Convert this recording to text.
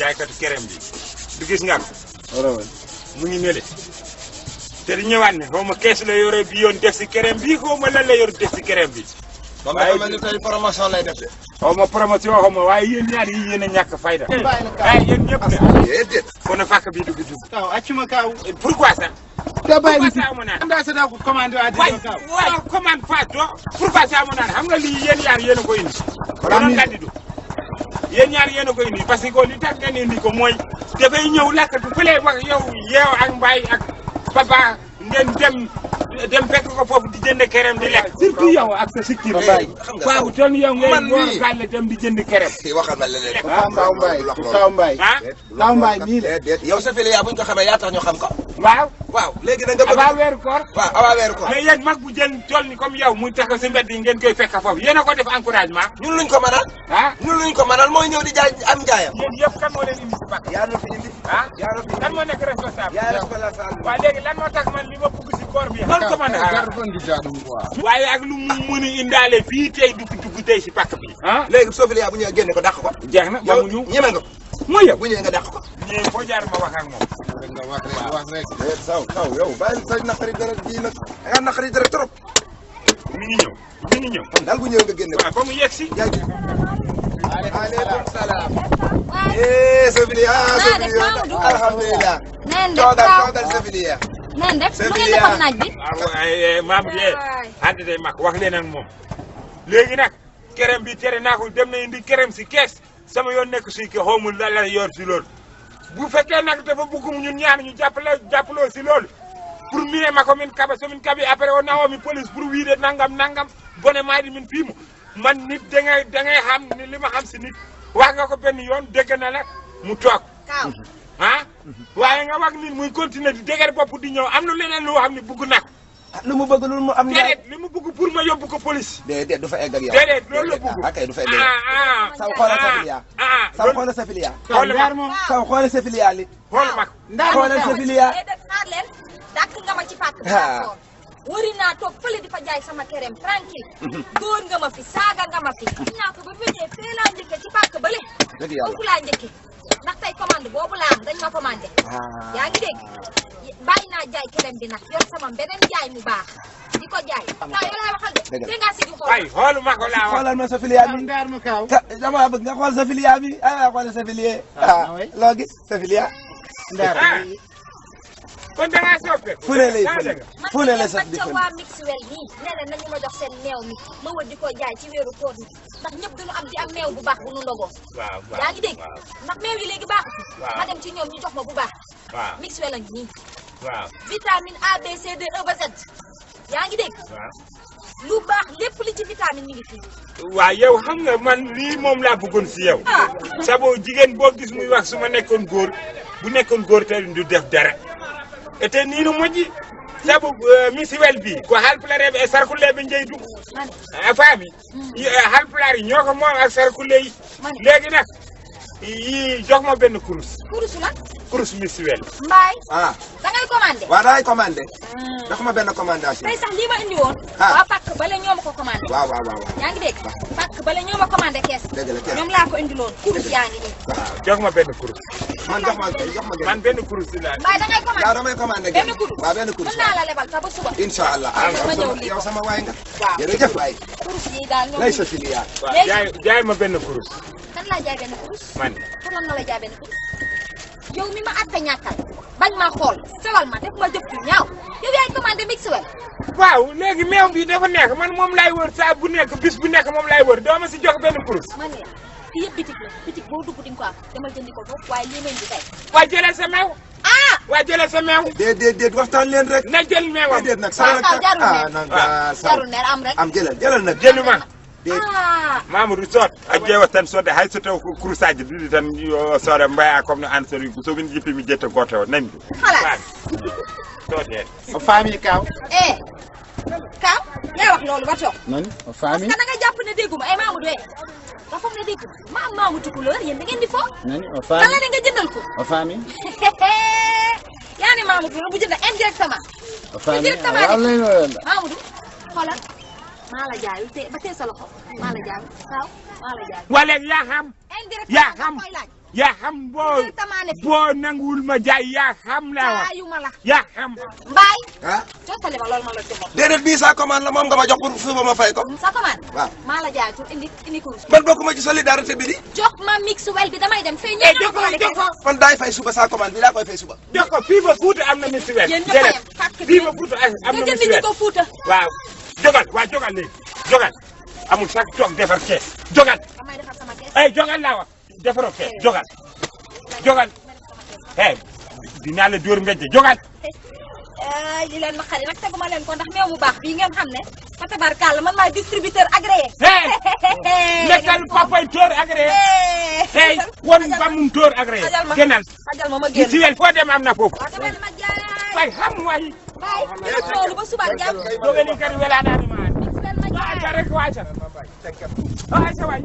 jaaykatu kerem bi du gis nga ko wala mu ngi nële te di ñëwaat ne xaw ma kees la yore bi yoon def si kerem bi xaw ma lan la yor def si kerem bi waaye man tey promotion lay def de xaw ma promotion xaw ma waaye yéen ñaar yi yéen a ñàkk fayda waaye yéen ñëpp de déedéet kon na fàkk bi dugg kaw accuma kaw pourquoi ça da bàyyi pourquoi ça mu naan anda sa ko commandé wa di kaw waaw commande pas do pourquoi ça mu naan xam nga lii yéen ñaar yéen a ko indi doon nga di du yéen ñaar yéen a ko indi parce que li tax ngeen indi ko mooy dafay ñëw lakkatu fële wax yow ak Mbaye ak papa ngeen dem fekk ko foofu di jënd kerem di lekk surtout yow ak sa sikki waaw ton yow ngeen boor gaal la dem di jënd kerem waxal ma leneen Kaw Mbaye Kaw Mbaye nii la yow sa fili yaa buñ ko xamee yaa tax ñu xam ko waaw léegi da nga bëgg avant weeru koor waaw avant weeru koor mais yéen mag bu jël tool ni comme yow muy tax si mbedd yi ngeen koy fekk foofu yéen a ko def encouragement ñun luñ ko mënal ñun luñ ko mënal mooy ñëw di jaay am jaayam yéen yëpp kan moo leen indi si bakk yaa na fi indi yaa na fi kan moo nekk responsable yaa responsable waaw léegi lan moo tax man li ma bëgg si koor bi man ko mën a waaye ak lu mu mën a indaale fii tey dugg tey si bakk bi léegi soo fili yaa bu ñëwee génne ko dàq ko jeex na ba mu ñëw ñeme nga ko mooy yow bu ñëwee nga dàq ko ñëwee foo jaar ma wax ak moom saw yow bàyyi sa naqari dara bii nag da nga naqari dara trop mi ngi ñëw kon daal bu ñëwee nga génne ko waaw ba mu yegg si aleykum salaam Sofili alhamdulilah toogal Sofili neen def mu ngeen defoon naaj bi waaw maam bi ànd day mag wax leen ak moom léegi nag kerem bi tere naa ko dem na indi kerem si kees sama yoon nekk si ke xawmul la la yor si loolu bu fekkee nag dafa bëggum ñun ñaan ñu jàppaloo si loolu pour mine ma ko min kaba so min kabi après o nawomi police pour wiide nangam bone maadi min fiimu man nit da ngay xam ni li ma xam si nit wax nga ko benn yoon dégg na la mu toog waaye nga wax nit muy continuer di dëgër bopp di ñëw am na leneen lu xam ne bëgg na ko lu mu bëgg lu mu am déedéet li mu bëgg pour ma yóbbu ko police déedéet du fa egg ak yow déedéet loolu la bëgg akay du fa egg ak yow saw xoolal sa filiya saw xoolal sa filiya saw xoolal sa filiya li xool ma xoolal sa filiya xaar leen dàkk nga ma ci pàkk bi d'accord wari naa toog fële di fa jaay sama kerem tranquille góor nga ma fi saaga nga ma fi ñaa ko ba feñee fee laa njëkke ci pàkk bële foofu laa njëkke ndax tey commande boobu laa dañ ma commandé yaa ngi dégg bàyyi naa jaay kerem bi nag yor sama beneen jaay mu baax di ko jaay saa yoo laay waxal de dégg nga si di xool ay xoolu ma ko laa wax xoolal ma sa filiya bi ndaar ma kaw dama bëgg nga xool sa filiya bi xoolal sa filiya loo gis sa filiya ndaar kon da ngaa soppe fu ne lay fu ne la sax di man waa Mixwell nii nee na nañu ma jox seen meew mi ma wër di ko jaay ci weeru koor mi ndax ñëpp dañu am di am meew bu baax bu nu ndogoo yaa ngi dégg ndax meew yi léegi baax ma dem ci ñoom ñu jox ma bu baax Mixwell a ngi nii vitamine A B C D E ba Z yaa ngi dégg lu baax lépp li ci vitamine mi ngi fii waaw yow xam nga man lii moom laa bëggoon si yow sabo jigéen boo gis muy wax su ma nekkoon góor bu nekkoon góor te du def dara ete ni no moƴƴi sabu Mixwell bi ko halpulareɓe e sarkulleɓe jeydu a faami halpulaar yi ñoo ko moom ak sarkulle yi léegi nag yi jox ma benn kurus la kurus Mixwell Mbaye da ngay commandé waaw dangay commandé jox ma benn commandation tey sax lii ma indi woon waa pàkk bale ñoo ma ko commandé waaw yaa ngi dégg pàkk bale ñoo ma commandé kees ñoom laa ko indi loon kurus yaa ngi nii jox ma benn kurus man jox ma man benn kurus laa Mbaye da ngay commandé waaw damay commandé benn kurus waaw benn kurus mën naa la lebal ta ba suba incha allah ma ñëw lii yow sama waay nga waaw jërëjëf waay kurus yi daal ñoom lay sa filiya jaay ma benn kurus kan laa jaay benn kurus man pour lan ma la jaay benn kurus yow mi ma atte ñàkkal bañ ma xool sewal ma def ma jëf ju ñaaw yow yaay commandé Mixwell waaw léegi meew bi dafa nekk man moom laay wër saa bu nekk bis bu nekk moom laay wër doo ma si jox benn kurus man ne fii yëpp bitig la bitig boo dugg di nga ko am demal jëndi ko foofu waaye lii nañ di tey waa jëlal sa meew waa jëlal sa meew déet waxtaan leen rek na jël meewam déet nag jarul neer am rek am jëlal nag jëluma Mamadou Sot a ƴeewat tan sodde hay so taw ko kurusaji ɗiɗi tan sooda mbaya comme no an sori somin jippimi jetta goto o nani halas soode o faami kaw kaw yaa wax loolu ba toog nani o faami parce que da nga jàpp ne dégguma ay Mamadou nga foog ne dégguma Mamadou Tukulóor yéen da ngeen di fo nani o faami la nga jëndal ko o faami yaa ne Mamadou bu jënd indirectement o faami Mamadou xoolal maa la jaayul te ba tee sa loxo maa la jaayul waaw maa la jaayul wala yaa xam indirectement koy laaj yaa xam boo nanguwul ma jaay yaa xam laa wax jaayuma la yaa xam Mbaye ah jottali ma loolu ma la joxoon déedéet bii sa commande la moom nga ma jox pour suba ma fay ko sa commande waaw maa la jaay pour indi kurus man bokkuma ci solidarité bi di jox ma mix wel bi damay dem fee jox ko man daay fay suba sa commande bi laa koy fay suba jox ko fii ba Fuuta am na mix wel yéen ñëpp a yem fàkk fii ba Fuuta am na mix wel ko Fuuta waaw jogal léegi jogal amul sax toog defar kees jogal damay defar sama kees ay jogal laa wax defaroo kees jogal hey dinaa la dóor mbéjje jogal ay li leen ma xari nag teguma leen ko ndax meew mu baax bii ngeen xam ne fa tabarkàlla man maay distributeur agréé nekkal papay tóor agréé hey won bamum tóor agréé gënal xajal ma génn ci wel foo dem am na foofu dama ma jaay way xam way bay loolu ba suba jàmm dogani kadi welaanaani ma waasa rek waasa way